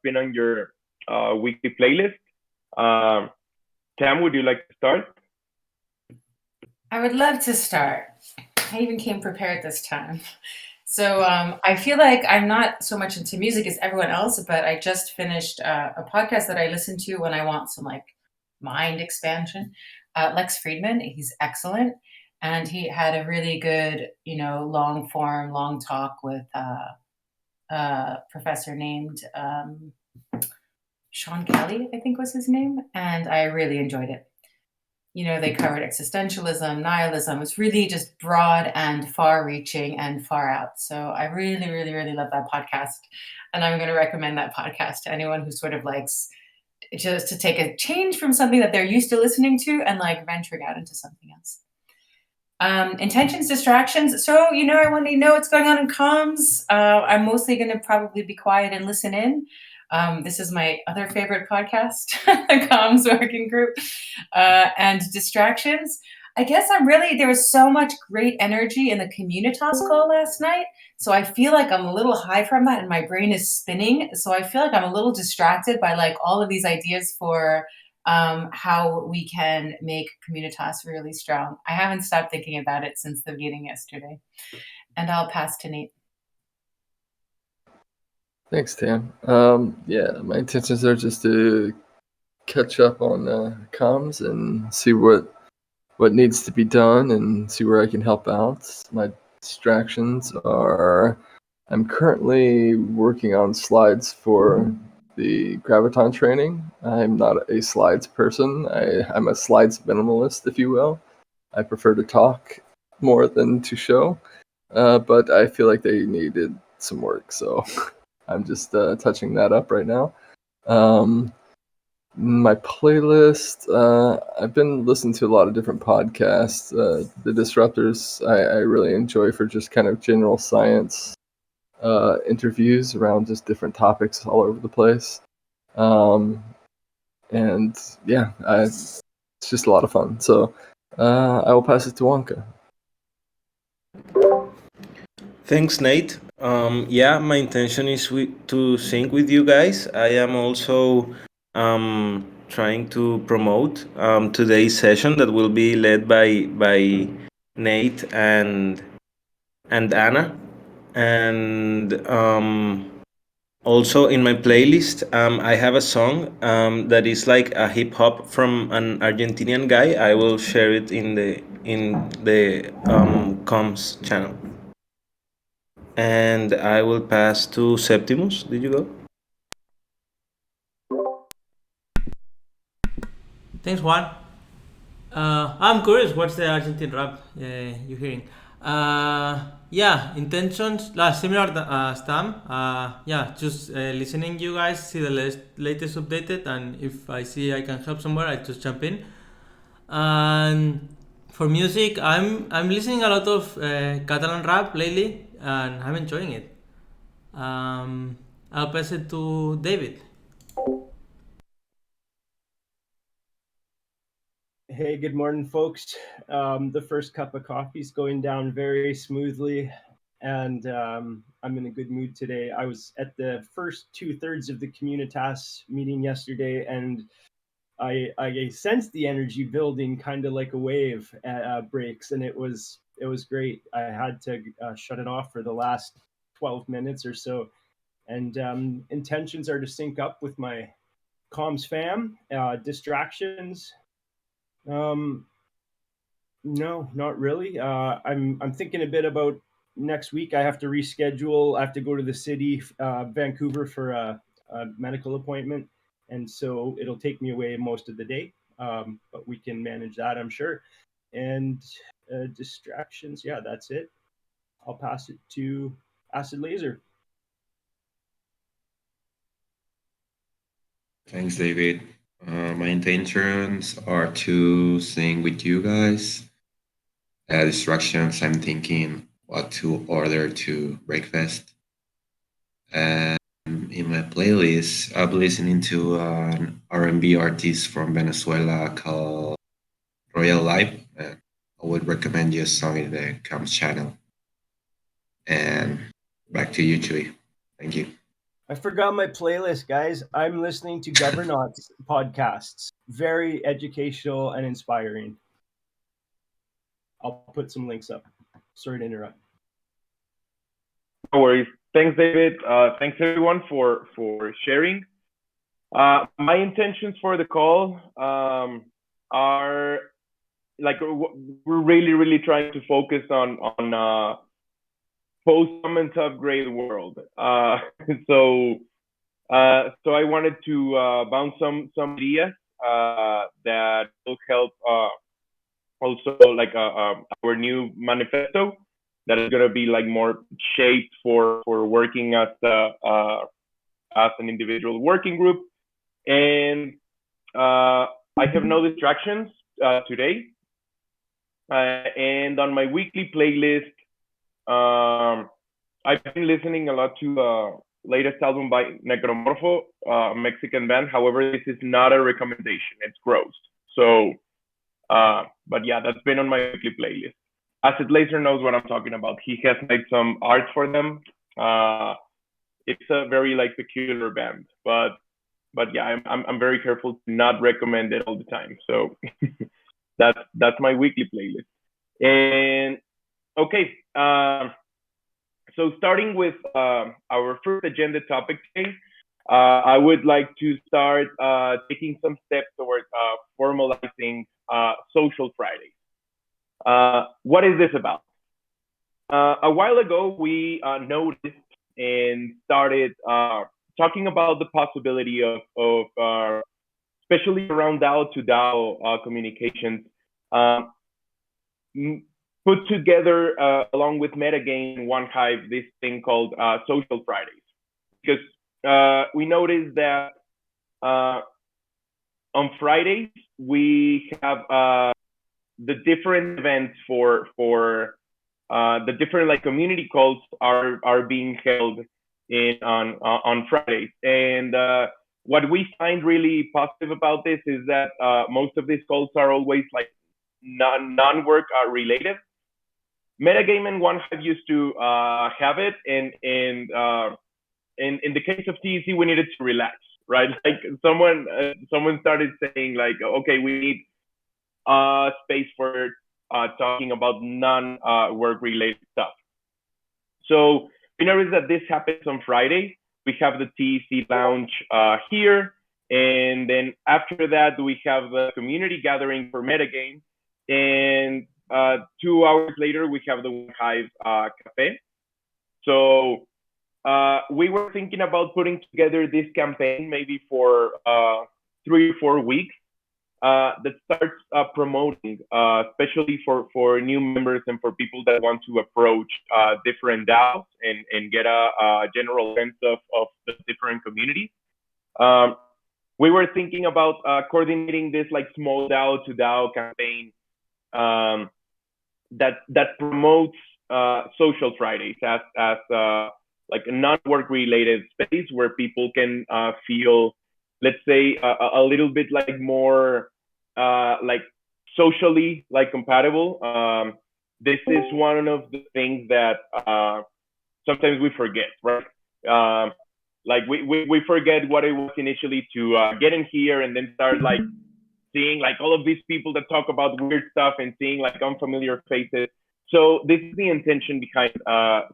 been on your weekly playlist. Tam, would you like to start? I would love to start. I even came prepared this time. So I feel like I'm not so much into music as everyone else, but I just finished a podcast that I listen to when I want some like mind expansion. Lex Friedman, he's excellent, and he had a really good, long form, long talk with a professor named Sean Kelly, I think was his name, and I really enjoyed it. They covered existentialism, nihilism. It's really just broad and far reaching and far out. So I really, really, really love that podcast. And I'm going to recommend that podcast to anyone who sort of likes just to take a change from something that they're used to listening to and like venturing out into something else. Intentions, distractions. So, I want to know what's going on in comms. I'm mostly going to probably be quiet and listen in. This is my other favorite podcast, the Comms Working Group, and distractions. I guess there was so much great energy in the Communitas call last night. So I feel like I'm a little high from that and my brain is spinning. So I feel like I'm a little distracted by like all of these ideas for how we can make Communitas really strong. I haven't stopped thinking about it since the meeting yesterday. And I'll pass to Nate. Thanks, Tam. My intentions are just to catch up on comms and see what needs to be done and see where I can help out. My distractions are I'm currently working on slides for the Graviton training. I'm not a slides person. I'm a slides minimalist, if you will. I prefer to talk more than to show, but I feel like they needed some work, so I'm just touching that up right now. My playlist, I've been listening to a lot of different podcasts. The Disruptors, I really enjoy for just kind of general science interviews around just different topics all over the place. It's just a lot of fun. So I will pass it to Wonka. Thanks, Nate. My intention is to sing with you guys. I am also trying to promote today's session that will be led by Nate and Anna, and also in my playlist I have a song that is like a hip hop from an Argentinian guy. I will share it in the comms channel. And I will pass to Septimus. Did you go? Thanks, Juan. I'm curious, what's the Argentine rap you're hearing? Intentions, similar as Tam. Just listening you guys, see the latest updated, and if I see I can help somewhere, I just jump in. And for music, I'm listening a lot of Catalan rap lately, and I'm enjoying it. I'll pass it to David. Hey, good morning, folks. The first cup of coffee is going down very smoothly, and I'm in a good mood today. I was at the first 2/3 of the Communitas meeting yesterday, and I sensed the energy building, kind of like a wave breaks, and it was great. I had to shut it off for the last 12 minutes or so, and intentions are to sync up with my comms fam. Distractions. No, not really. I'm thinking a bit about next week. I have to reschedule. I have to go to the city, Vancouver, for a medical appointment, and so it'll take me away most of the day. But we can manage that, I'm sure. And distractions, yeah, that's it. I'll pass it to Acid Laser. Thanks, David. My intentions are to sing with you guys. Distractions, I'm thinking what to order to breakfast. And in my playlist, I'm listening to an R&B artist from Venezuela called Royal Life. I would recommend you a song in the Comms channel. And back to you, Chuy. Thank you. I forgot my playlist, guys. I'm listening to Governance podcasts. Very educational and inspiring. I'll put some links up. Sorry to interrupt. No worries. Thanks, David. Thanks everyone for sharing. My intentions for the call are like we're really trying to focus on post-commons upgrade world. So I wanted to bounce some ideas that will help also like our new manifesto that is going to be like more shaped for working as an individual working group. And I have no distractions today. And on my weekly playlist, I've been listening a lot to the latest album by Necromorpho, a Mexican band. However, this is not a recommendation. It's gross. So, but yeah, that's been on my weekly playlist. Acid Laser knows what I'm talking about. He has made some art for them. It's a very like peculiar band, but yeah, I'm very careful to not recommend it all the time. So that's my weekly playlist. And okay, so starting with our first agenda topic today, I would like to start taking some steps towards formalizing Social Fridays. What is this about? A while ago, we noticed and started talking about the possibility of especially around DAO to DAO communications, put together along with Metagame and One Hive this thing called Social Fridays, because we noticed that on Fridays we have the different events for the different like community calls are being held on Fridays. And what we find really positive about this is that most of these calls are always like non-work related. Metagame and One Hive used to have it, and in the case of TEC, we needed to relax, right? Like someone started saying like, okay, we need space for talking about non-work related stuff. So we noticed that this happens on Friday. We have the TEC lounge here, and then after that we have the community gathering for Metagame, and 2 hours later we have the One Hive cafe. So we were thinking about putting together this campaign maybe for 3 or 4 weeks that starts promoting, especially for new members and for people that want to approach different DAOs and get a general sense of the different communities. We were thinking about coordinating this like small DAO to DAO campaign that promotes Social Fridays as like a non-work related space where people can feel, let's say, a little bit like more like socially like compatible. This is one of the things that sometimes we forget, right? Like we forget what it was initially to get in here and then start like seeing like all of these people that talk about weird stuff and seeing like unfamiliar faces. So this is the intention behind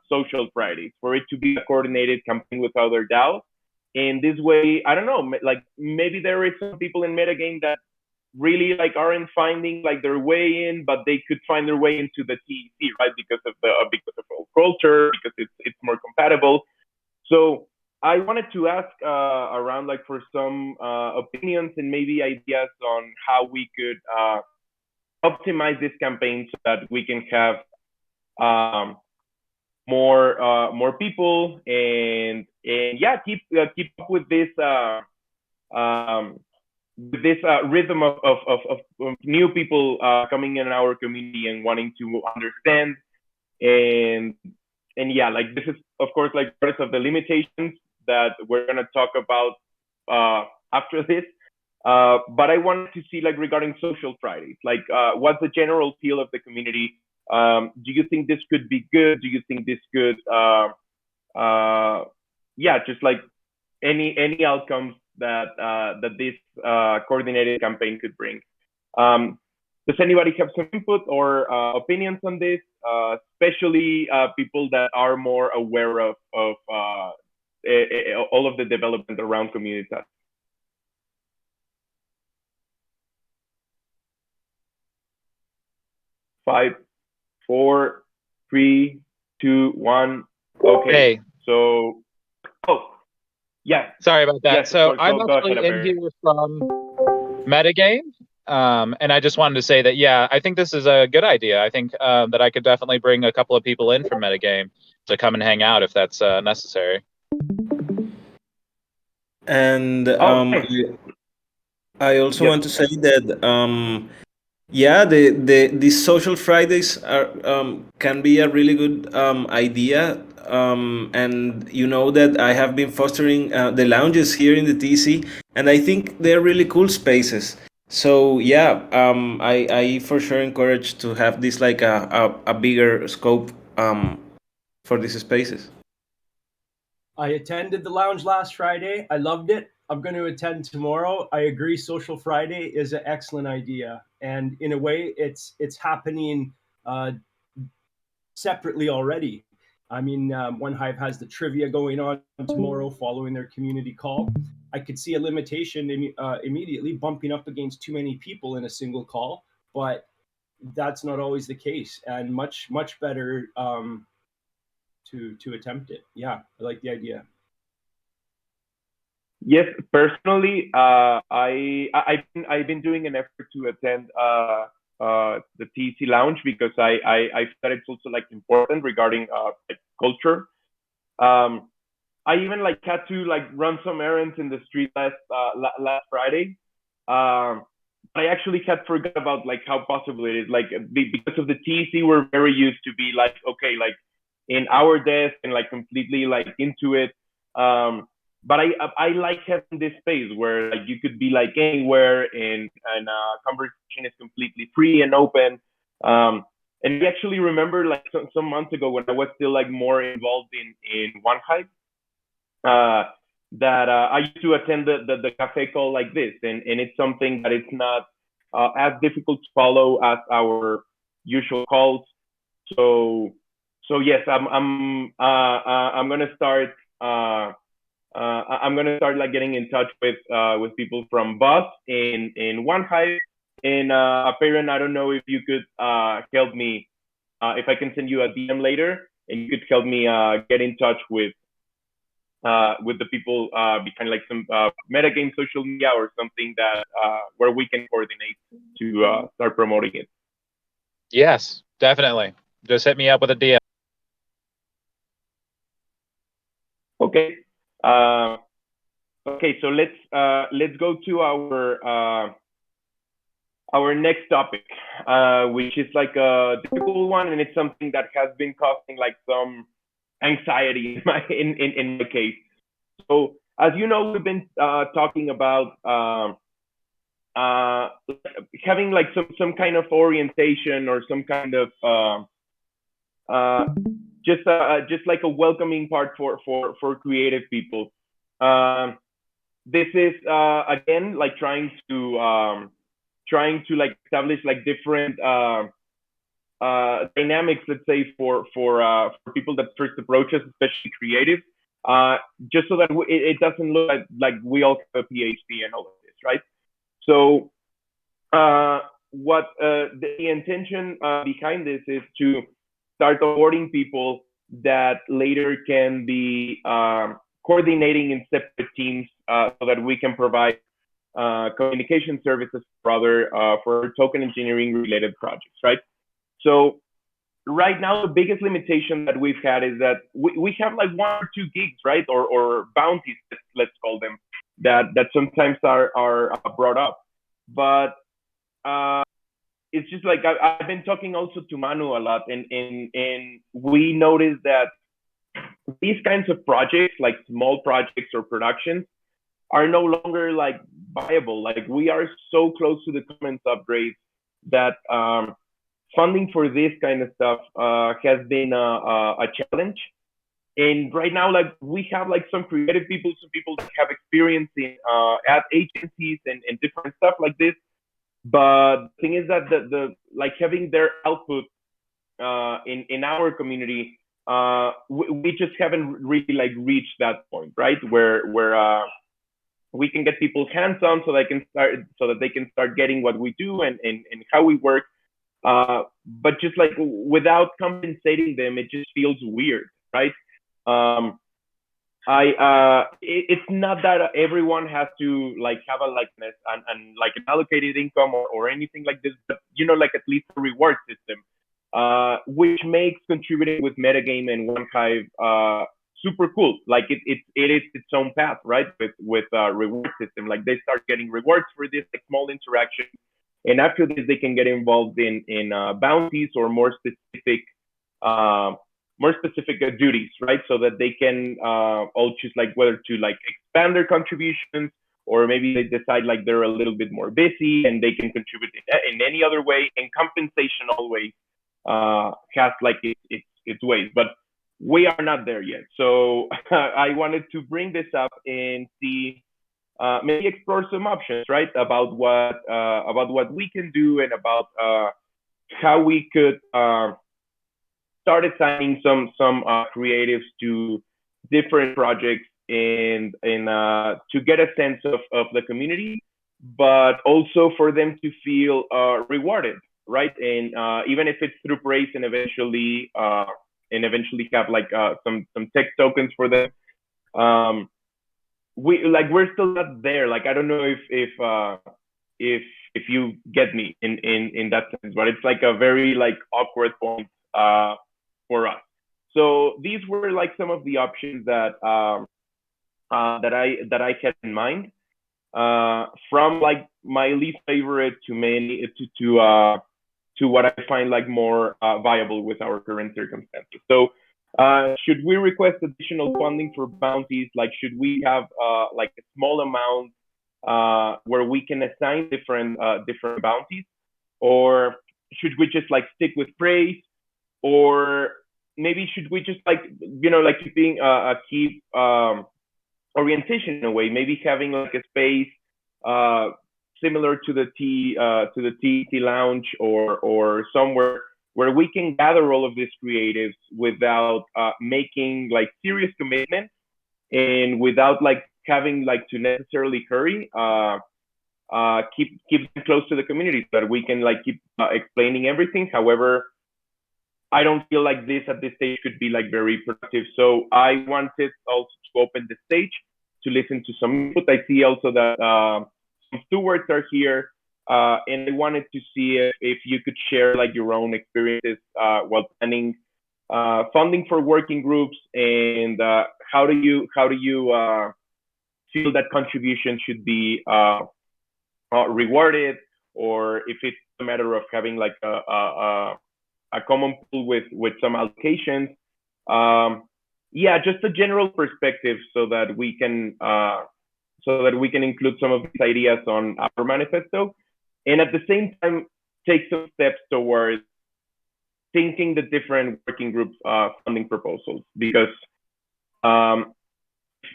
Social Fridays, for it to be a coordinated campaign with other DAOs. And this way, I don't know, like maybe there is some people in Metagame that really like aren't finding like their way in, but they could find their way into the TEC, right? Because of culture, because it's more compatible. So I wanted to ask around like for some opinions and maybe ideas on how we could optimize this campaign so that we can have more people and yeah, keep up with this rhythm of new people coming in our community and wanting to understand, and yeah, like this is of course like part of the limitations that we're gonna talk about after this. But I wanted to see like regarding Social Fridays, like what's the general feel of the community? Do you think this could be good? Do you think this could yeah, just like any outcomes that this coordinated campaign could bring. Does anybody have some input or opinions on this, especially people that are more aware of all of the development around Comunitas? Five, 4, 3, 2, 1. Okay. Hey, So, yeah. sorry about that. Yes, So go I'm ahead, actually in Barry. here from Metagame, and I just wanted to say that, yeah, I think this is a good idea. I think that I could definitely bring a couple of people in from Metagame to come and hang out if that's necessary. And Nice. I also Yes. want to say that yeah, these social Fridays are can be a really good idea. And you know that I have been fostering the lounges here in the TC, and I think they're really cool spaces. So yeah, I for sure encourage to have this like a bigger scope for these spaces. I attended the lounge last Friday. I loved it. I'm going to attend tomorrow. I agree. Social Friday is an excellent idea, and in a way, it's happening separately already. I mean, One Hive has the trivia going on tomorrow following their community call. I could see a limitation immediately bumping up against too many people in a single call, but that's not always the case, and much better to attempt it. Yeah, I like the idea. Yes, personally, I've been doing an effort to attend the TC Lounge because I thought it's also like important regarding like culture. I even like had to like run some errands in the street last Friday. I actually had forgot about like how possible it is. Like because of the TC, we're very used to be like okay, like in our desk and like completely like into it. But I like having this space where like you could be like anywhere and conversation is completely free and open. And I actually remember like some months ago when I was still like more involved in One Hive, that I used to attend the cafe call like this, and it's something that it's not as difficult to follow as our usual calls. So yes, I'm gonna start. I'm gonna start like getting in touch with people from Bus in One Hive. And Perrin, I don't know if you could help me if I can send you a DM later, and you could help me get in touch with the people behind like some metagame social media or something that where we can coordinate to start promoting it. Yes, definitely. Just hit me up with a DM. Okay. Okay, so let's go to our next topic, which is like a difficult one, and it's something that has been causing like some anxiety in my case. So as you know, we've been talking about having like some kind of orientation or some kind of just like a welcoming part for creative people. This is again like trying to like establish like different dynamics, let's say for people that first approach us, especially creative, just so that it doesn't look like we all have a PhD and all of this, right? So what the intention behind this is to start awarding people that later can be coordinating in separate teams so that we can provide communication services for token engineering related projects, right? So right now, the biggest limitation that we've had is that we have like 1 or 2 gigs, right? Or bounties, let's call them, that sometimes are brought up. But it's just like I've been talking also to Manu a lot, and we noticed that these kinds of projects, like small projects or productions, are no longer like viable. Like we are so close to the commons upgrades that funding for this kind of stuff has been a challenge. And right now, like we have like some creative people, some people that have experience in ad agencies and different stuff like this. But the thing is that the like having their output in our community, we just haven't really like reached that point, right? Where we can get people hands on so they can start getting what we do and how we work. But just like without compensating them, it just feels weird, right? Um, it's not that everyone has to like have a likeness and like an allocated income or anything like this, but you know, like at least a reward system, which makes contributing with metagame and One Hive super cool. Like it is its own path, right? With reward system, like they start getting rewards for this like small interaction, and after this they can get involved in bounties or more specific duties, right? So that they can all choose like whether to like expand their contributions, or maybe they decide like they're a little bit more busy and they can contribute in any other way. And compensation always has like its ways, but we are not there yet. So I wanted to bring this up and see maybe explore some options, right? About what we can do and about how we could start assigning some creatives to different projects and to get a sense of the community, but also for them to feel rewarded, right? And even if it's through praise and eventually have like some tech tokens for them. We're still not there. Like I don't know if you get me in that sense, but it's like a very like awkward point for us. So these were like some of the options that that I had in mind, from like my least favorite to many to what I find like more viable with our current circumstances. So should we request additional funding for bounties? Like should we have like a small amount where we can assign different bounties, or should we just like stick with praise? Or maybe should we just like, you know, like keeping keep orientation in a way, maybe having like a space similar to the T lounge or somewhere where we can gather all of these creatives without making like serious commitment and without like having like to necessarily hurry. Keep them close to the community so that we can like keep explaining everything. However, I don't feel like this at this stage could be like very productive. So I wanted also to open the stage to listen to some input. I see also that some stewards are here, and I wanted to see if you could share like your own experiences while planning funding for working groups, and how do you feel that contribution should be rewarded, or if it's a matter of having like a common pool with some allocations. Yeah, just a general perspective so that we can include some of these ideas on our manifesto, and at the same time take some steps towards thinking the different working group funding proposals. Because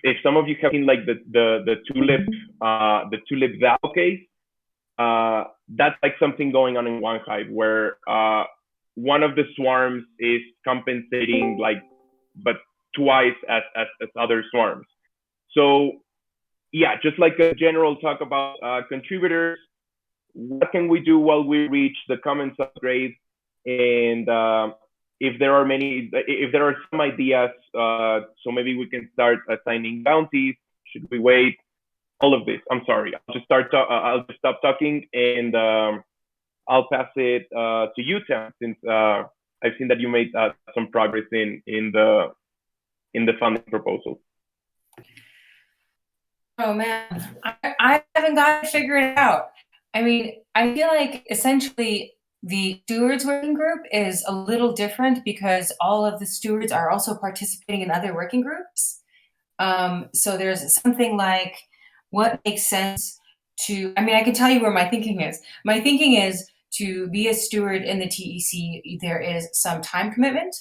if some of you have seen like the tulip DAO case, that's like something going on in One Hive where one of the swarms is compensating like, but twice as other swarms. So yeah, just like a general talk about contributors, what can we do while we reach the common subgrade, and if there are some ideas, so maybe we can start assigning bounties. Should we wait? All of this. I'm sorry. I'll just stop talking, and I'll pass it to you, Tam, since I've seen that you made some progress in the funding proposal. Oh man, I haven't got to figure it out. I mean, I feel like essentially the stewards working group is a little different because all of the stewards are also participating in other working groups. So there's something like what makes sense to, I mean, I can tell you where my thinking is. My thinking is to be a steward in the TEC, there is some time commitment.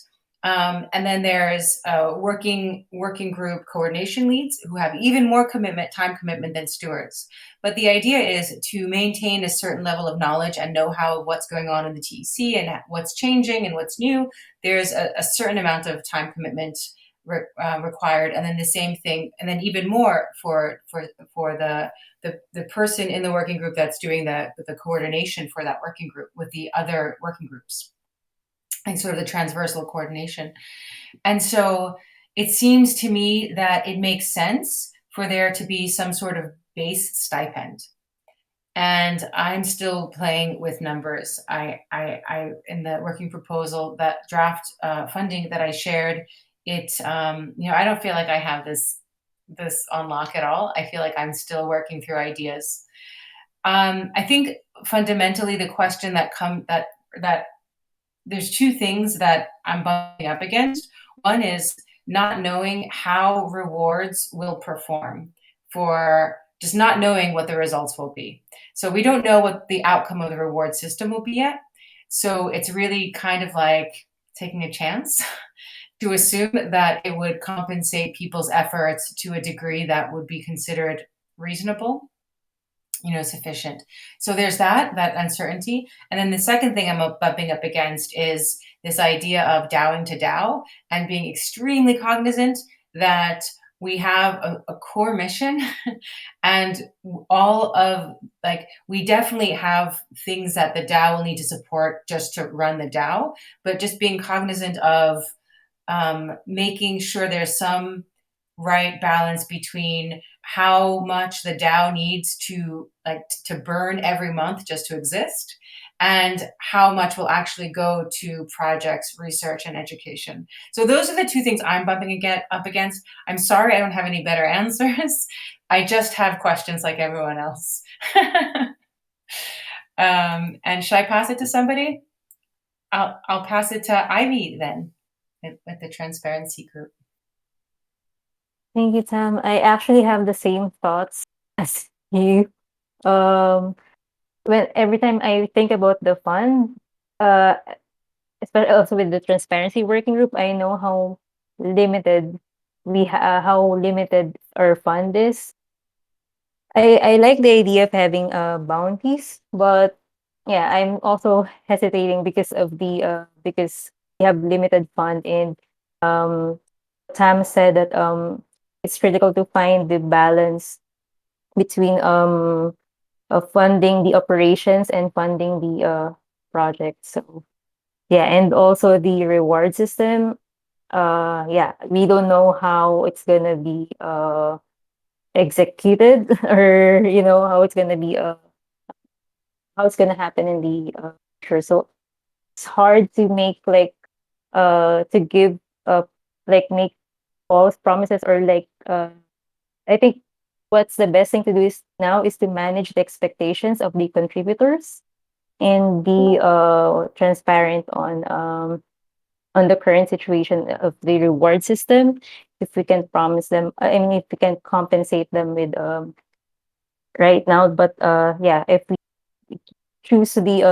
And then there's working group coordination leads who have even more time commitment than stewards. But the idea is to maintain a certain level of knowledge and know-how of what's going on in the TEC and what's changing and what's new. There's a certain amount of time commitment required, and then the same thing, and then even more for the person in the working group that's doing the coordination for that working group with the other working groups, and sort of the transversal coordination. And so it seems to me that it makes sense for there to be some sort of base stipend. And I'm still playing with numbers. I in the working proposal, that draft funding that I shared, it I don't feel like I have this on lock at all. I feel like I'm still working through ideas. I think fundamentally the question that there's two things that I'm bumping up against. One is not knowing how rewards will perform, for just not knowing what the results will be. So we don't know what the outcome of the reward system will be yet. So it's really kind of like taking a chance to assume that it would compensate people's efforts to a degree that would be considered reasonable, sufficient. So there's that uncertainty. And then the second thing I'm bumping up against is this idea of DAOing to DAO and being extremely cognizant that we have a core mission and we definitely have things that the DAO will need to support just to run the DAO, but just being cognizant of making sure there's some right balance between how much the DAO needs to burn every month just to exist, and how much will actually go to projects, research, and education. So those are the two things I'm bumping up against. I'm sorry I don't have any better answers. I just have questions like everyone else. And should I pass it to somebody? I'll pass it to Ivy then, with the transparency group. Thank you, Tam. I actually have the same thoughts as you. Every time I think about the fund, especially also with the transparency working group, I know how limited our fund is. I like the idea of having bounties, but yeah, I'm also hesitating because because we have limited fund, and Tam said that it's critical to find the balance between funding the operations and funding the project. So yeah, and also the reward system. We don't know how it's gonna be executed, or how it's gonna be how it's gonna happen in the future. So it's hard to make to give make false promises, or I think what's the best thing to do is to manage the expectations of the contributors and be transparent on the current situation of the reward system. If we can promise them, if we can compensate them with right now, but if we choose to be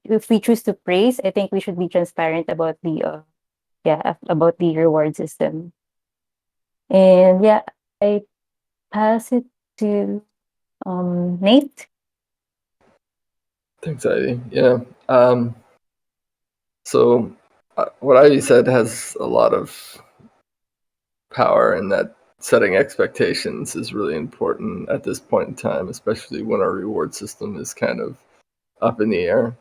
if we choose to praise, I think we should be transparent about the about the reward system. And I pass it to Nate. Thanks, Ivy. Yeah. So what Ivy said has a lot of power, in that setting expectations is really important at this point in time, especially when our reward system is kind of up in the air.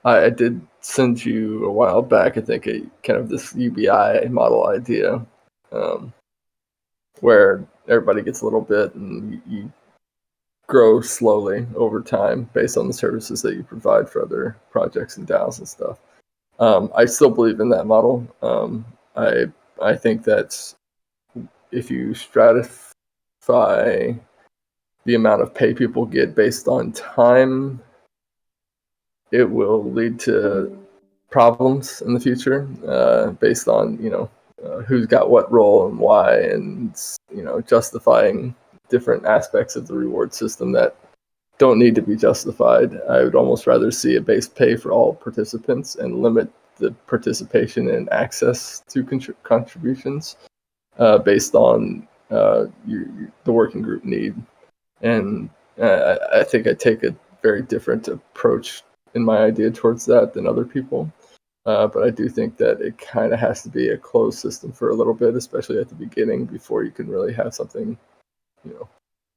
I did send you a while back, I think, a kind of this UBI model idea, where everybody gets a little bit and you grow slowly over time based on the services that you provide for other projects and DAOs and stuff. I still believe in that model. I think that if you stratify the amount of pay people get based on time, it will lead to problems in the future, based on who's got what role and why, and justifying different aspects of the reward system that don't need to be justified. I would almost rather see a base pay for all participants and limit the participation and access to contributions based on the working group need. And I think I take a very different approach in my idea towards that than other people. But I do think that it kind of has to be a closed system for a little bit, especially at the beginning, before you can really have something,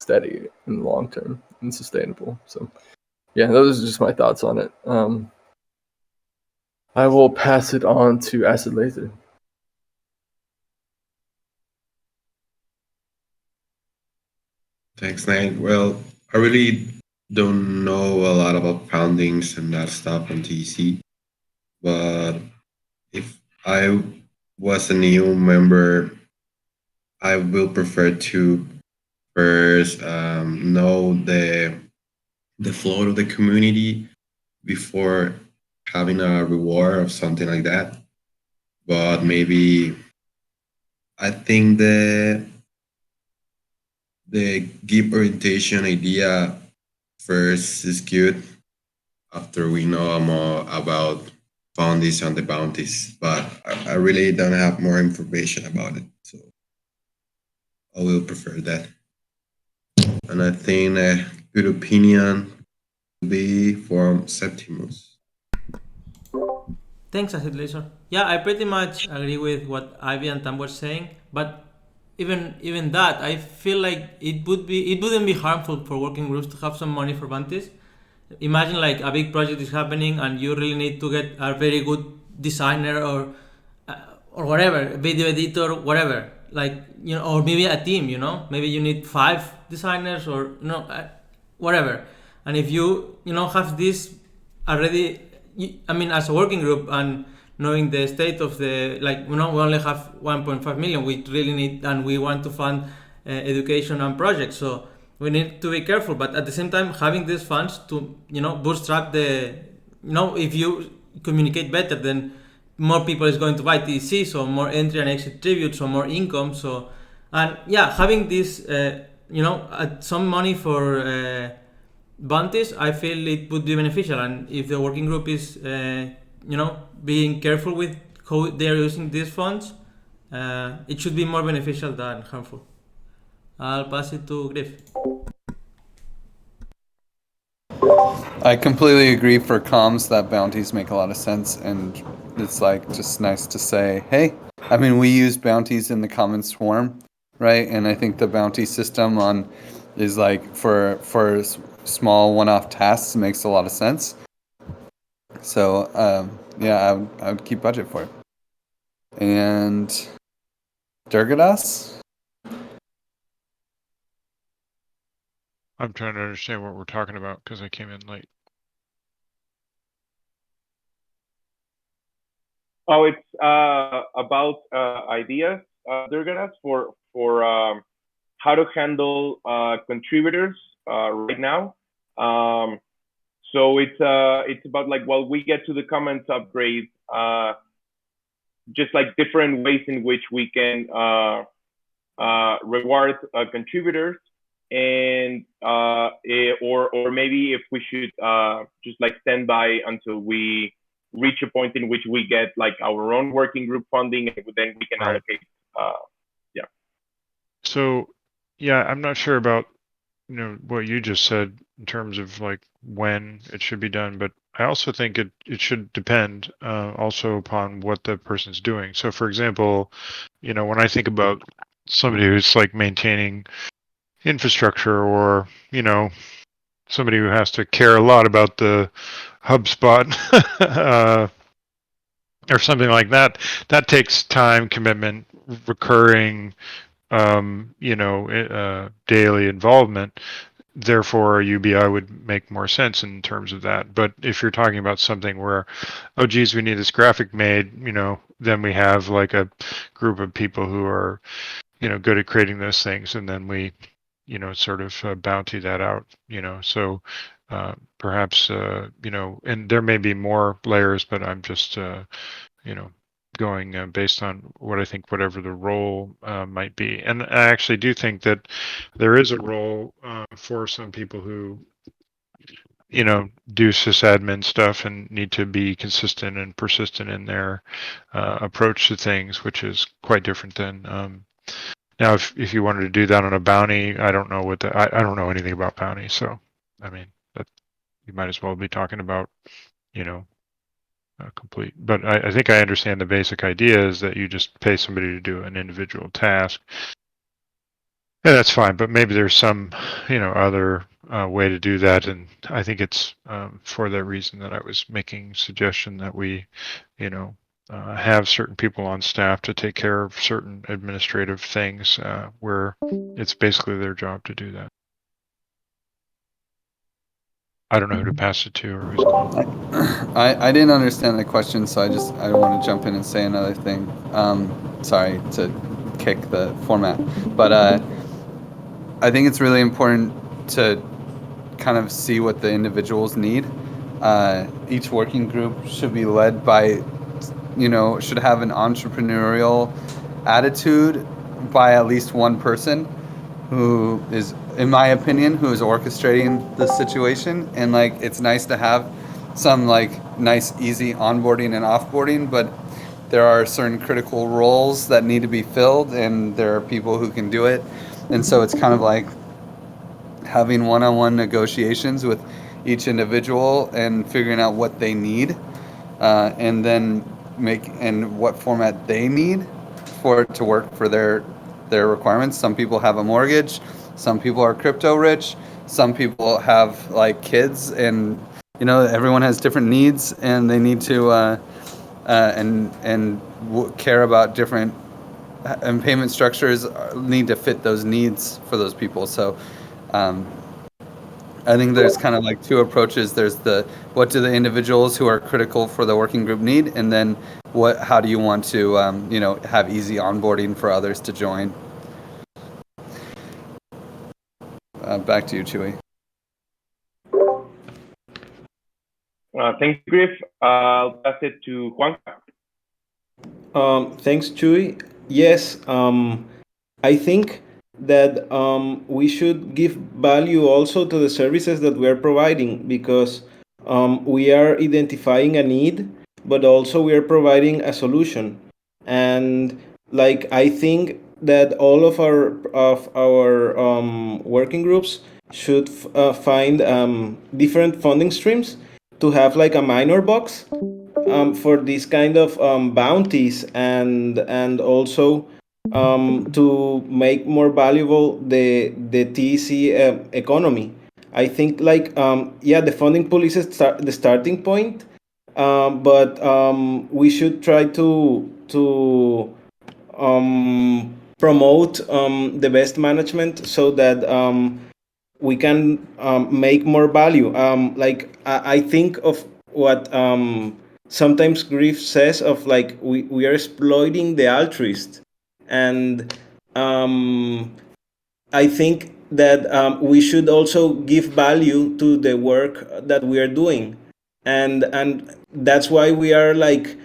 steady in the long term and sustainable. So, yeah, those are just my thoughts on it. I will pass it on to Acid Laser. Thanks, Nate. Well, I really don't know a lot about foundings and that stuff on TC, but if I was a new member, I will prefer to first know the flow of the community before having a reward or something like that. But maybe I think the give orientation idea first is good after we know more about bounties and the bounties, but I really don't have more information about it, so I will prefer that. And I think a good opinion will be from Septimus. Thanks, Acid Laser. Yeah, I pretty much agree with what Ivy and Tam were saying, but even that, I feel like it wouldn't be harmful for working groups to have some money for bounties. Imagine like a big project is happening and you really need to get a very good designer or whatever, video editor, whatever. Like, or maybe a team. Maybe you need 5 designers or whatever. And if you have this already, as a working group and knowing the state of the we only have 1.5 million. We really need, and we want to fund education and projects. So we need to be careful, but at the same time, having these funds to bootstrap if you communicate better, then more people is going to buy TC, so more entry and exit tribute, so more income. So, and yeah, having this some money for bounties, I feel it would be beneficial. And if the working group is being careful with how they are using these funds, it should be more beneficial than harmful. I'll pass it to Griff. I completely agree for comms that bounties make a lot of sense, and it's just nice to say, hey, we use bounties in the common swarm, right? And I think the bounty system is for small one-off tasks makes a lot of sense. So yeah, I would keep budget for it. And Durgadas? I'm trying to understand what we're talking about because I came in late. Oh, it's about ideas, Durgadas, for how to handle contributors right now. So it's about while we get to the comments upgrade, just different ways in which we can reward contributors, and or maybe if we should just stand by until we reach a point in which we get our own working group funding, and then we can allocate. Yeah. So yeah, I'm not sure about what you just said in terms of when it should be done, but I also think it should depend also upon what the person's doing. So for example, when I think about somebody who's maintaining infrastructure, or somebody who has to care a lot about the HubSpot or something like that, that takes time, commitment, recurring daily involvement. Therefore, a UBI would make more sense in terms of that. But if you're talking about something where, oh geez, we need this graphic made, then we have a group of people who are good at creating those things, and then we sort of bounty that out, so perhaps and there may be more layers, but I'm just going based on what I think whatever the role might be. And I actually do think that there is a role for some people who do sysadmin stuff and need to be consistent and persistent in their approach to things, which is quite different than now. If you wanted to do that on a bounty, I don't know I don't know anything about bounty, so I mean that you might as well be talking about complete. But I think I understand the basic idea is that you just pay somebody to do an individual task. Yeah, that's fine, but maybe there's some, other way to do that, and I think it's for that reason that I was making suggestion that we, have certain people on staff to take care of certain administrative things where it's basically their job to do that. I don't know who to pass it to or who's calling. I didn't understand the question, so I don't want to jump in and say another thing. Sorry to kick the format, but I think it's really important to kind of see what the individuals need. Each working group should be led by, should have an entrepreneurial attitude by at least one person who is, in my opinion, who is orchestrating the situation. And like, it's nice to have some like nice, easy onboarding and offboarding, but there are certain critical roles that need to be filled, and there are people who can do it. And so it's kind of like having one-on-one negotiations with each individual and figuring out what they need, and then and what format they need for it to work for their requirements. Some people have a mortgage, some people are crypto rich, some people have like kids, and everyone has different needs, and they need to care about different, and payment structures need to fit those needs for those people. So I think there's kind of like two approaches. There's what do the individuals who are critical for the working group need, and then how do you want to have easy onboarding for others to join. Back to you, Chuy. Thank you, Griff. I'll pass it to Juan. Thanks, Chuy. Yes, I think that we should give value also to the services that we are providing, because we are identifying a need, but also we are providing a solution. And like, I think that all of our working groups should find different funding streams to have like a minor box for these kind of bounties, and also to make more valuable the TC economy. I think like the funding pool is the starting point, but we should try to promote the best management so that we can make more value. Like I think of what sometimes Griff says of like we are exploiting the altruist, and I think that we should also give value to the work that we are doing, and that's why we are like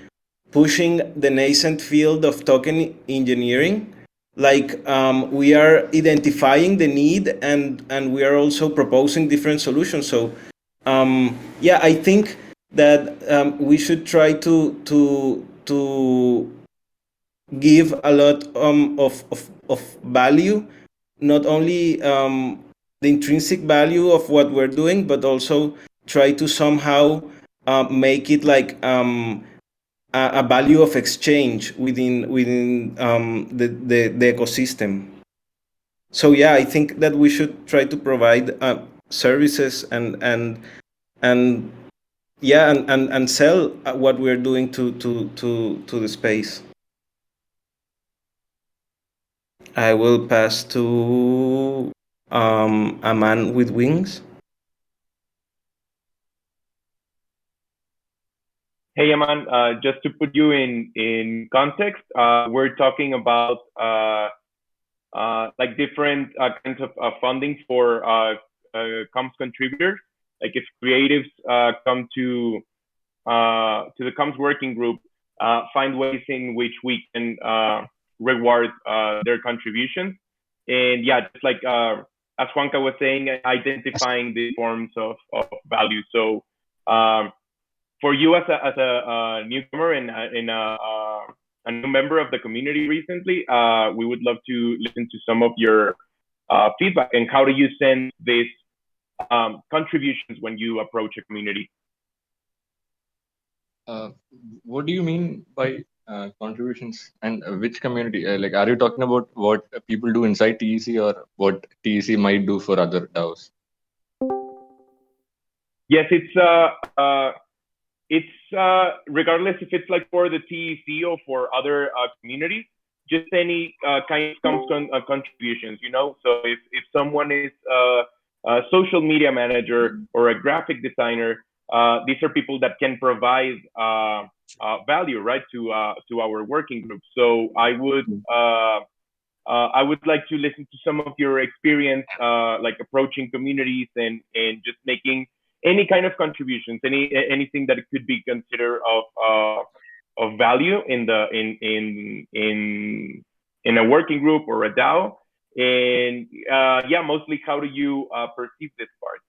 pushing the nascent field of token engineering. Like we are identifying the need, and we are also proposing different solutions. So I think that we should try to give a lot of value, not only the intrinsic value of what we're doing, but also try to somehow make it like a value of exchange within the ecosystem. So I think that we should try to provide services and sell what we're doing to the space. I will pass to a man with wings. Hey, Aman, just to put you in context, we're talking about like different kinds of funding for comms contributors. Like if creatives come to the comms working group, find ways in which we can reward their contributions. And just like as Juanca was saying, identifying the forms of value. So for you as a newcomer and a new member of the community recently, we would love to listen to some of your feedback and how do you send these contributions when you approach a community. What do you mean by contributions, and which community? Like, are you talking about what people do inside TEC or what TEC might do for other DAOs? Yes, it's regardless if it's like for the TEC or for other communities, just any kind of contributions, you know. So if someone is a social media manager or a graphic designer, these are people that can provide value, right, to our working group. So I would like to listen to some of your experience, like approaching communities and just making any kind of contributions, anything that could be considered of value in a working group or a DAO. And yeah, mostly how do you perceive this part?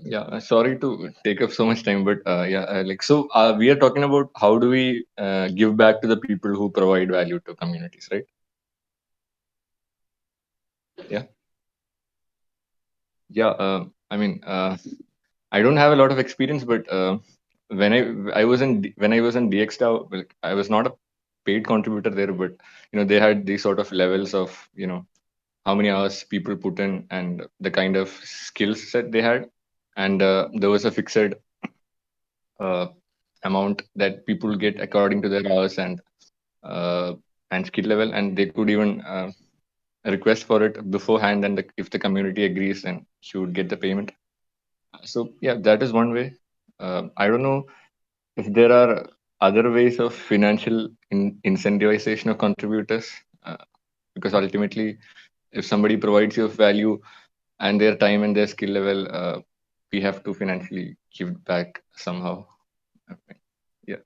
Yeah, sorry to take up so much time, but we are talking about how do we give back to the people who provide value to communities, right? Yeah. I mean, I don't have a lot of experience, but when I was in DXDAO, like, I was not a paid contributor there, but they had these sort of levels of how many hours people put in and the kind of skill set they had, and there was a fixed amount that people get according to their hours and skill level, and they could even request for it beforehand, and if the community agrees, then she would get the payment. So yeah, that is one way. I don't know if there are other ways of financial incentivization of contributors, because ultimately, if somebody provides you value and their time and their skill level, we have to financially give back somehow. Yeah.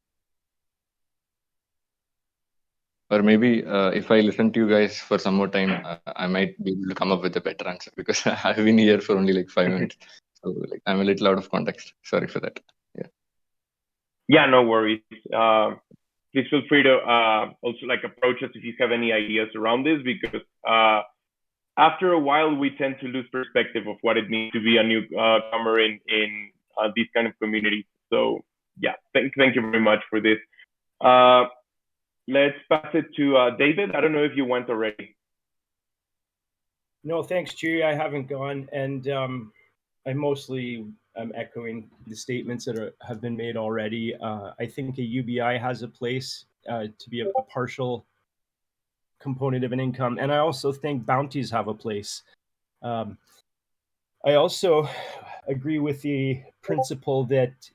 Or maybe if I listen to you guys for some more time, I might be able to come up with a better answer, because I've been here for only like 5 minutes. So like, I'm a little out of context. Sorry for that. Yeah. Yeah, no worries. Please feel free to also like approach us if you have any ideas around this, because after a while we tend to lose perspective of what it means to be a newcomer in these kind of communities. So yeah, thank you very much for this. Let's pass it to David. I don't know if you went already. No, thanks, Chuy. I haven't gone, and I mostly am echoing the statements that have been made already. I think a UBI has a place to be a partial component of an income, and I also think bounties have a place. I also agree with the principle that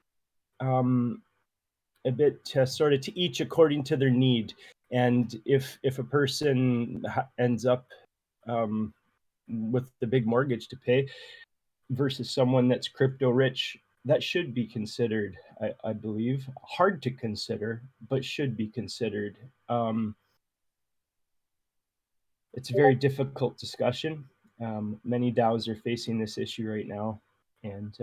a bit sort of to each according to their need, and if a person ends up with the big mortgage to pay versus someone that's crypto rich, that should be considered, I believe. Hard to consider, but should be considered. It's a very difficult discussion. Many DAOs are facing this issue right now. And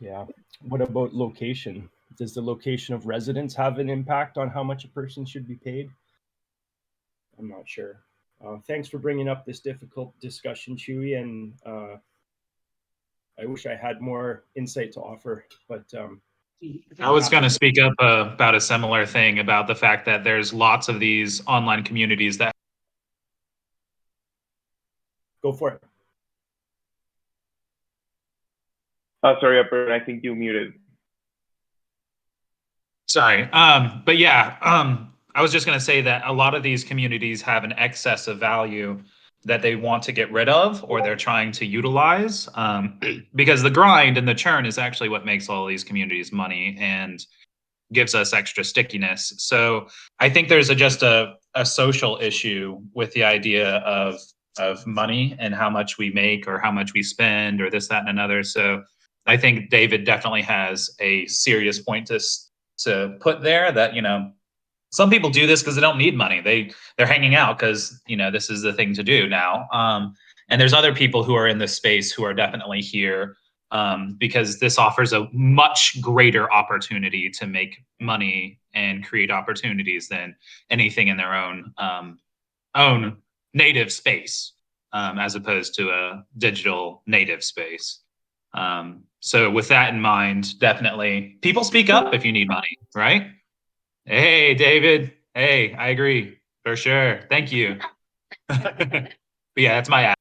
yeah, what about location? Does the location of residence have an impact on how much a person should be paid? I'm not sure. Thanks for bringing up this difficult discussion, Chuy, and I wish I had more insight to offer, but I was going to speak up about a similar thing, about the fact that there's lots of these online communities that. Go for it. Sorry, Upper, I think you muted. Sorry. But yeah, I was just going to say that a lot of these communities have an excess of value that they want to get rid of, or they're trying to utilize, because the grind and the churn is actually what makes all these communities money and gives us extra stickiness. So I think there's just a social issue with the idea of money and how much we make or how much we spend or this, that, and another. So I think David definitely has a serious point to put there, that, some people do this because they don't need money. They're hanging out because this is the thing to do now. And there's other people who are in this space who are definitely here because this offers a much greater opportunity to make money and create opportunities than anything in their own native space, as opposed to a digital native space. So with that in mind, definitely people speak up if you need money, right? Hey, David. Hey, I agree for sure. Thank you. But yeah, that's my ad.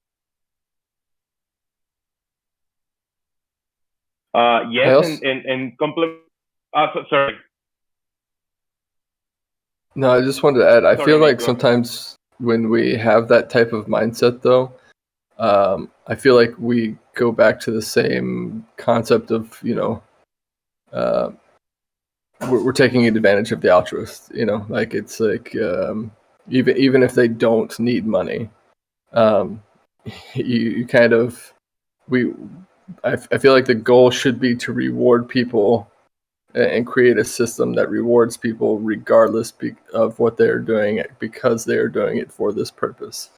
Yes, and compliment. Sorry. No, I just wanted to add. I Sorry, feel Nate, like go ahead. sometimes when we have that type of mindset, though, I feel like we go back to the same concept of uh, we're taking advantage of the altruist. Like it's like even if they don't need money, you kind of I feel like the goal should be to reward people and create a system that rewards people regardless of what they're doing because they are doing it for this purpose.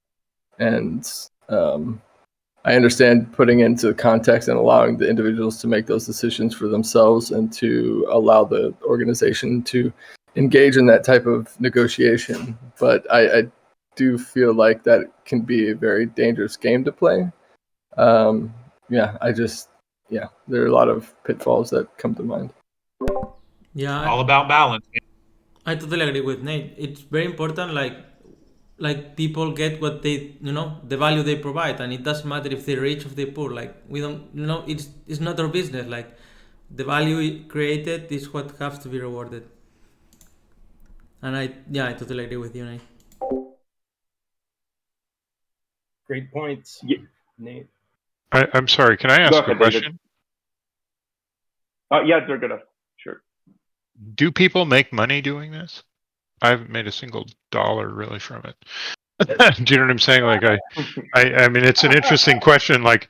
And I understand putting into context and allowing the individuals to make those decisions for themselves and to allow the organization to engage in that type of negotiation. But I do feel like that can be a very dangerous game to play. There are a lot of pitfalls that come to mind. Yeah, All about balance. I totally agree with Nate. It's very important, like people get what they, the value they provide, and it doesn't matter if they're rich or they're poor. Like we don't, it's not our business. Like the value created is what has to be rewarded. And I totally agree with you, Nate. Great points, Yeah. Nate. I'm sorry. Can I Go ask a ahead, David. question? Yeah, they're gonna. Sure. Do people make money doing this? I haven't made a single dollar really from it. Do you know what I'm saying? Like I mean, it's an interesting question. Like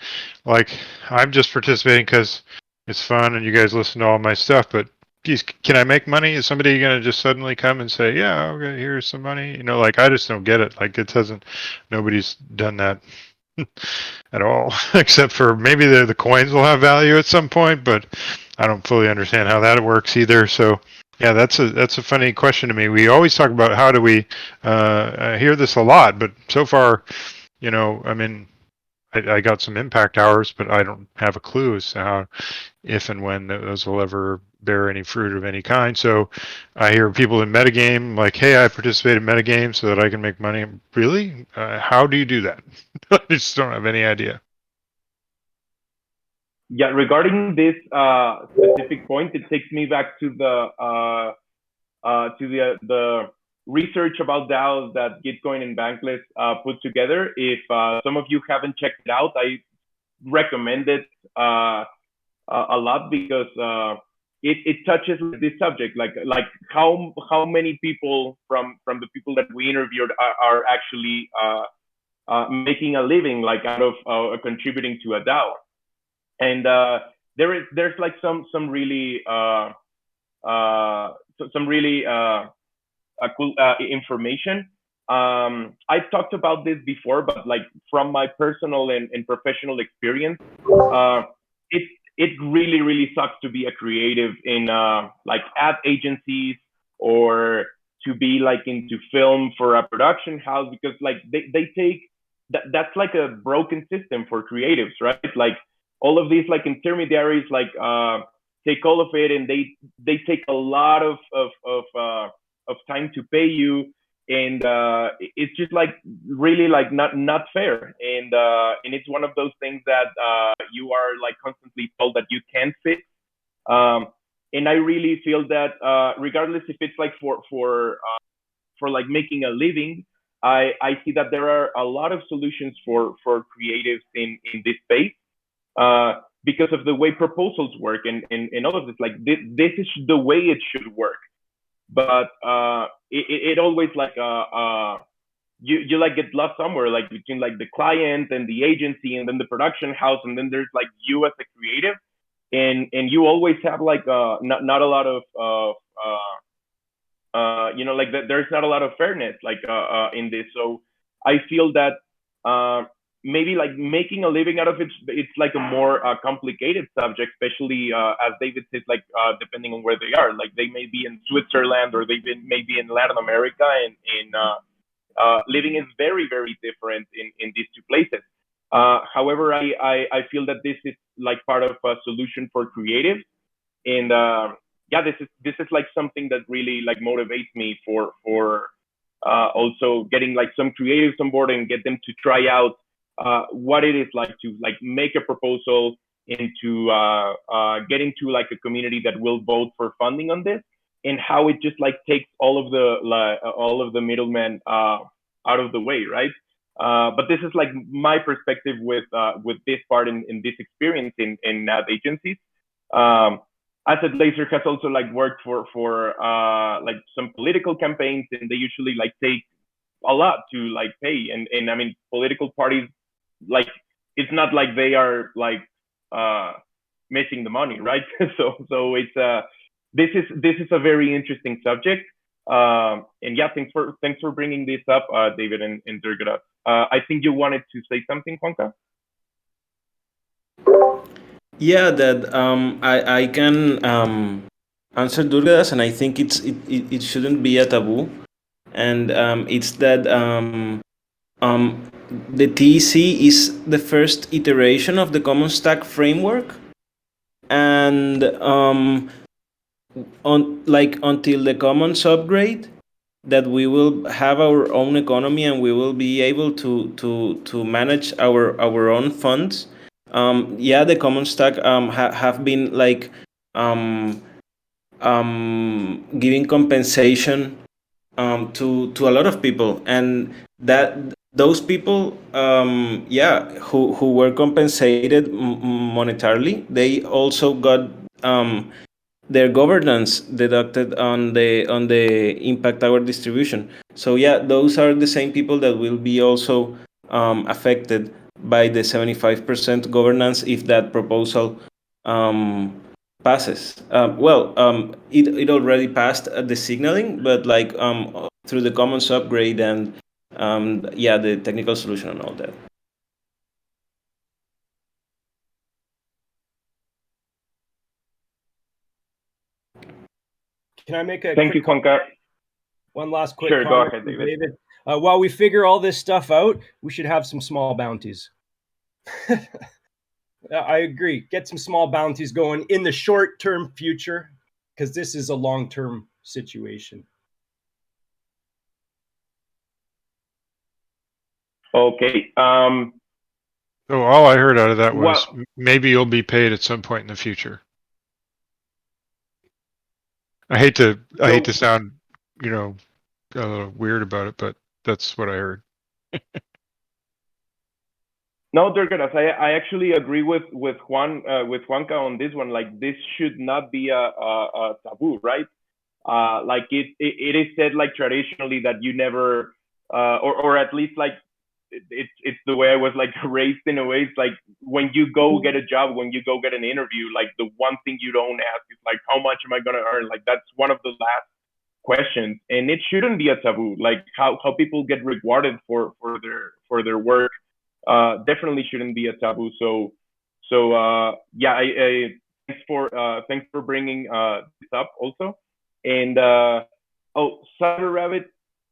I'm just participating because it's fun and you guys listen to all my stuff. But geez, can I make money? Is somebody gonna just suddenly come and say, "Yeah, okay, here's some money"? Like I just don't get it. Like it doesn't. Nobody's done that at all, except for maybe the coins will have value at some point. But I don't fully understand how that works either. So. Yeah, that's a funny question to me. We always talk about how do we I hear this a lot, but so far, I mean, I got some impact hours, but I don't have a clue as to how, if and when those will ever bear any fruit of any kind. So I hear people in metagame like, hey, I participate in metagame so that I can make money. Really? How do you do that? I just don't have any idea. Yeah, regarding this specific point, it takes me back to the research about DAOs that Gitcoin and Bankless put together. If some of you haven't checked it out, I recommend it a lot because it touches this subject, like how many people from the people that we interviewed are actually making a living like out of contributing to a DAO. And there's like some really cool information. I've talked about this before, but like from my personal and professional experience, it really sucks to be a creative in like ad agencies or to be like into film for a production house, because like they take that's like a broken system for creatives, right? Like all of these like intermediaries like take all of it, and they take a lot of time to pay you, and it's just like really like not fair, and it's one of those things that you are like constantly told that you can't fix. And I really feel that regardless if it's like for like making a living, I see that there are a lot of solutions for creatives in this space, because of the way proposals work and all of this. Like this is the way it should work, but it always like you like get lost somewhere, like between like the client and the agency and then the production house, and then there's like you as a creative, and you always have like not a lot of like there's not a lot of fairness like in this. So I feel that maybe like making a living out of it, it's like a more complicated subject, especially as David says, like depending on where they are. Like they may be in Switzerland or may be in Latin America, and in living is very, very different in these two places. However, I feel that this is like part of a solution for creatives, and yeah, this is like something that really like motivates me for also getting like some creatives on board and get them to try out what it is like to like make a proposal and to get into like a community that will vote for funding on this, and how it just like takes all of the middlemen out of the way, right? But this is like my perspective with this part in this experience in ad agencies. Um, Asset Laser has also like worked for like some political campaigns, and they usually like take a lot to like pay, and I mean political parties, like it's not like they are like uh missing the money, right? So it's this is a very interesting subject. And yeah, thanks for bringing this up, David and Durga. I think you wanted to say something, Juanca. Yeah, that I can answer Durga's, and I think it shouldn't be a taboo, and it's that the TEC is the first iteration of the Common Stack framework, and on like until the Commons upgrade, that we will have our own economy and we will be able to manage our own funds. Yeah, the Common Stack have been like giving compensation to a lot of people, and that those people yeah, who were compensated monetarily, they also got their governance deducted on the impact hour distribution. So yeah, those are the same people that will be also affected by the 75% governance if that proposal passes. It already passed at the signaling, but like through the commons upgrade and yeah, the technical solution and all that. Can I make a Thank you, Juanca. one last quick Sure, go comment, ahead, David. While we figure all this stuff out, we should have some small bounties. I agree. Get some small bounties going in the short-term future, because this is a long-term situation. Okay. So all I heard out of that was Well, maybe you'll be paid at some point in the future. I hate to sound, you know, a little weird about it, but that's what I heard. no, Durgadas, I actually agree with Juanca on this one. Like this should not be a taboo, right? Like it is said like traditionally that you never or at least like it's the way I was like raised in a way. It's like when you go get a job, when you go get an interview, like the one thing you don't ask is like how much am I gonna earn? Like that's one of the last questions, and it shouldn't be a taboo. Like how people get rewarded for their work definitely shouldn't be a taboo. So yeah, I thanks for bringing this up also. And oh, Cyber Rabbit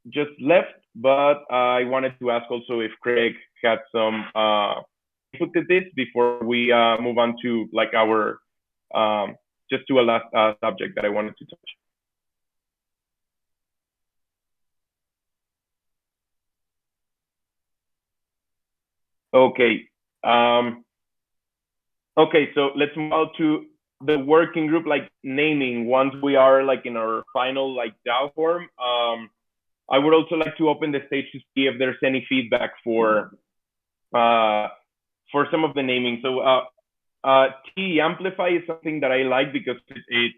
just left, but I wanted to ask also if Craig had some input at this before we move on to like our just to a last subject that I wanted to touch. Okay. Okay, so let's move on to the working group, like naming. Once we are like in our final like DAO form, I would also like to open the stage to see if there's any feedback for some of the naming. So T Amplify is something that I like because it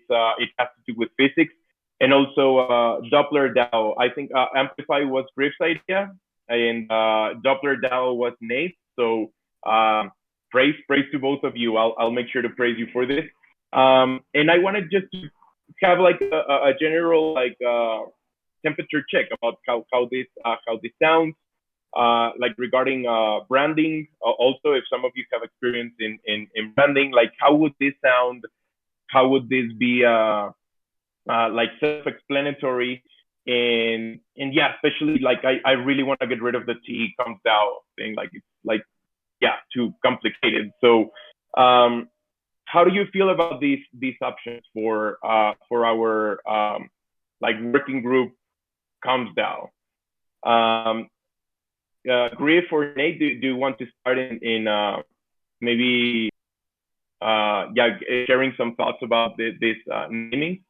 has to do with physics, and also Doppler DAO. I think Amplify was Griff's idea, and Doppler DAO was Nate's. So praise to both of you. I'll make sure to praise you for this. And I wanted just to have like a general like temperature check about how this sounds, like regarding branding. Also, if some of you have experience in branding, like how would this sound? How would this be like self-explanatory? And yeah, especially like I really want to get rid of the TE comes down thing. Like it's like too complicated. So how do you feel about these options for our like working group comes down? Griff or Nate, do you want to start in maybe sharing some thoughts about this naming?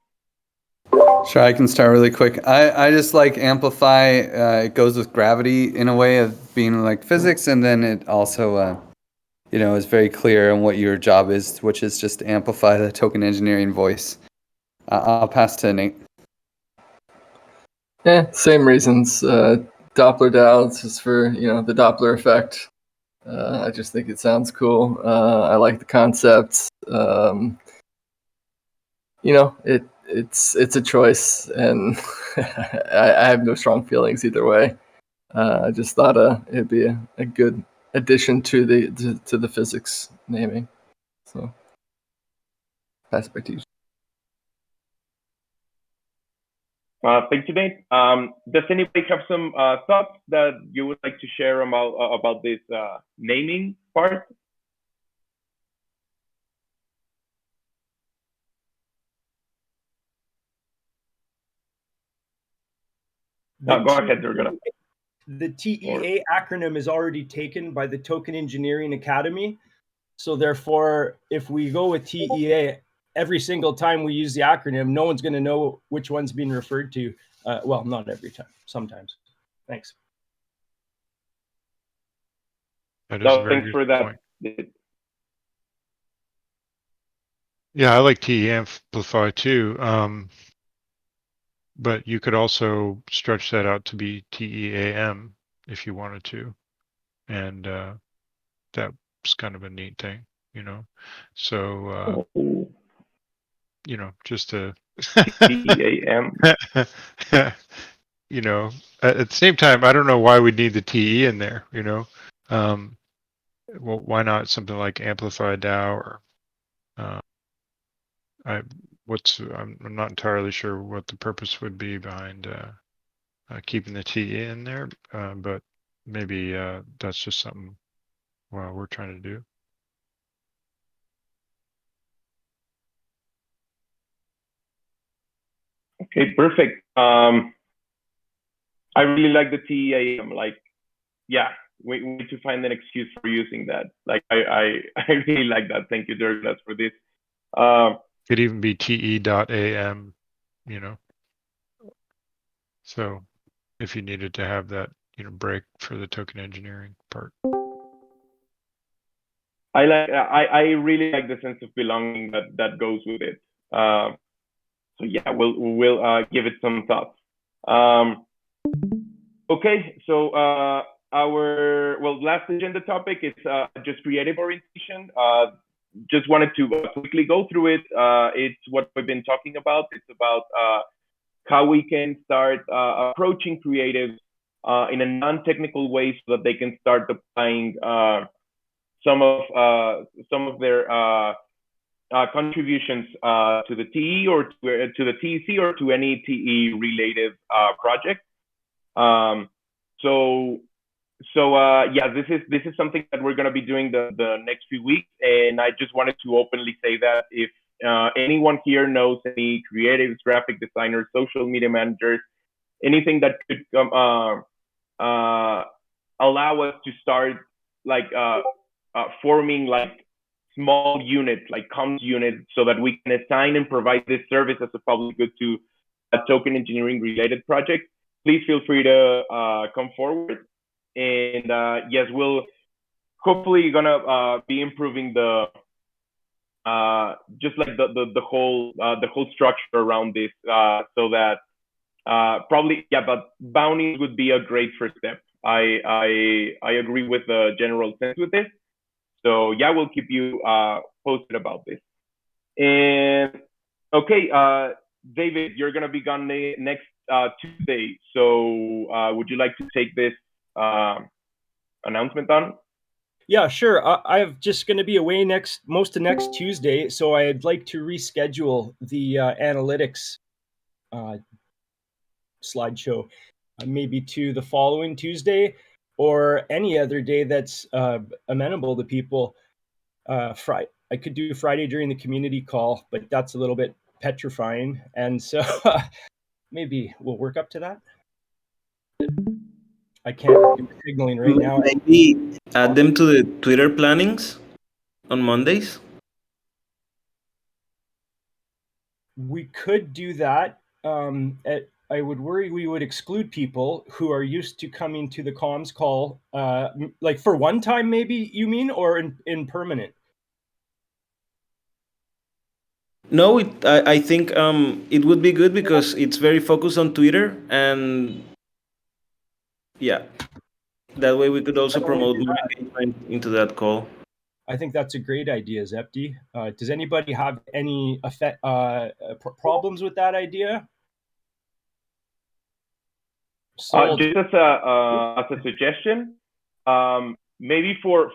Sure, I can start really quick. I just like amplify. It goes with gravity in a way of being like physics, and then it also, is very clear on what your job is, which is just to amplify the token engineering voice. I'll pass to Nate. Yeah, same reasons. Doppler DAOs is for the Doppler effect. I just think it sounds cool. I like the concept. It's a choice, and I have no strong feelings either way. I just thought it'd be a good addition to the physics naming. So pass it back to you. Thank you, Nate. Does anybody have some thoughts that you would like to share about this naming part? Go ahead, Durga. The TEA acronym is already taken by the Token Engineering Academy. So therefore, if we go with TEA, every single time we use the acronym, no one's going to know which one's being referred to. Well, not every time, sometimes. Thanks. Thanks for that. Point. Yeah, I like TE Amplify too. But you could also stretch that out to be TEAM if you wanted to. And that's kind of a neat thing, So, just to TEAM. At the same time, I don't know why we need the TE in there, well, why not something like Amplify DAO or I'm not entirely sure what the purpose would be behind keeping the TE in there, but maybe that's just something we're trying to do. Okay, perfect. I really like the TEAM. Like, we need to find an excuse for using that. Like, I really like that. Thank you, Douglas, for this. Could even be TE.AM, So if you needed to have that, break for the token engineering part. I really like the sense of belonging that goes with it. So yeah, we'll give it some thoughts. Okay, so our last agenda topic is just creative orientation. Just wanted to quickly go through it. It's what we've been talking about. It's about how we can start approaching creatives in a non-technical way so that they can start applying some of their contributions to the TE or to the TEC or to any TE related project. This is something that we're going to be doing the next few weeks, and I just wanted to openly say that if anyone here knows any creatives, graphic designers, social media managers, anything that could allow us to start like forming like small units, like comms units, so that we can assign and provide this service as a public good to a token engineering related project, please feel free to come forward. And yes, we'll hopefully gonna be improving the just like the whole structure around this, so that but bounties would be a great first step. I agree with the general sense with this. So yeah, we'll keep you posted about this. And okay, David, you're gonna be gone next Tuesday. So would you like to take this announcement on? Yeah, sure. I'm just going to be away most of next Tuesday, so I'd like to reschedule the analytics slideshow, maybe to the following Tuesday or any other day that's amenable to people. Friday, I could do Friday during the community call, but that's a little bit petrifying, and so maybe we'll work up to that. I can't do signaling right now. Maybe add them to the Twitter plannings on Mondays. We could do that. I would worry we would exclude people who are used to coming to the comms call, like for one time, maybe you mean, or in permanent? No, I think it would be good because it's very focused on Twitter, and yeah, that way we could also promote more engagement into that call. I think that's a great idea, Zepti. Does anybody have any problems with that idea? Just as a suggestion, maybe for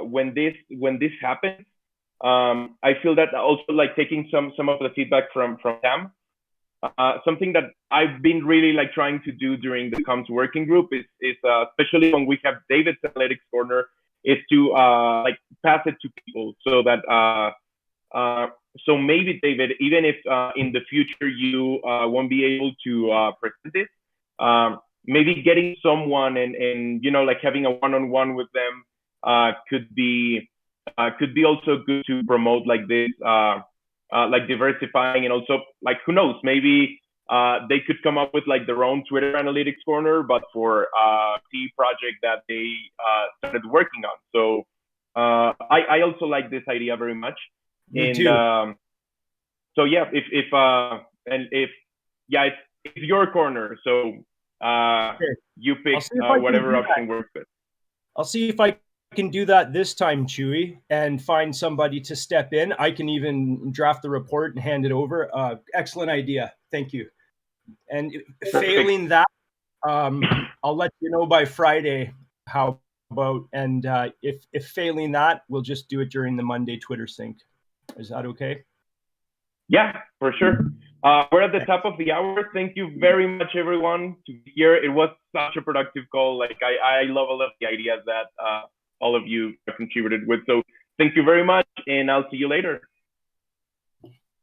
when this happens, I feel that also like taking some of the feedback from Sam. Something that I've been really like trying to do during the comms working group is especially when we have David's analytics corner, is to like pass it to people so that so maybe David, even if in the future you won't be able to present this, maybe getting someone and you know like having a one-on-one with them could be also good to promote like this like diversifying, and also like who knows, maybe they could come up with like their own Twitter analytics corner, but for the project that they started working on. So I also like this idea very much. Me and too. so yeah, if it's your corner, so you pick whatever option works best. I'll see if I can do that this time, Chuy, and find somebody to step in. I can even draft the report and hand it over. Excellent idea. Thank you. And failing that, I'll let you know by Friday how about, and if failing that, we'll just do it during the Monday Twitter sync. Is that okay? Yeah, for sure. We're at the top of the hour. Thank you very much, everyone, to be here. It was such a productive call. Like I love all of the ideas that all of you contributed with. So thank you very much, and I'll see you later.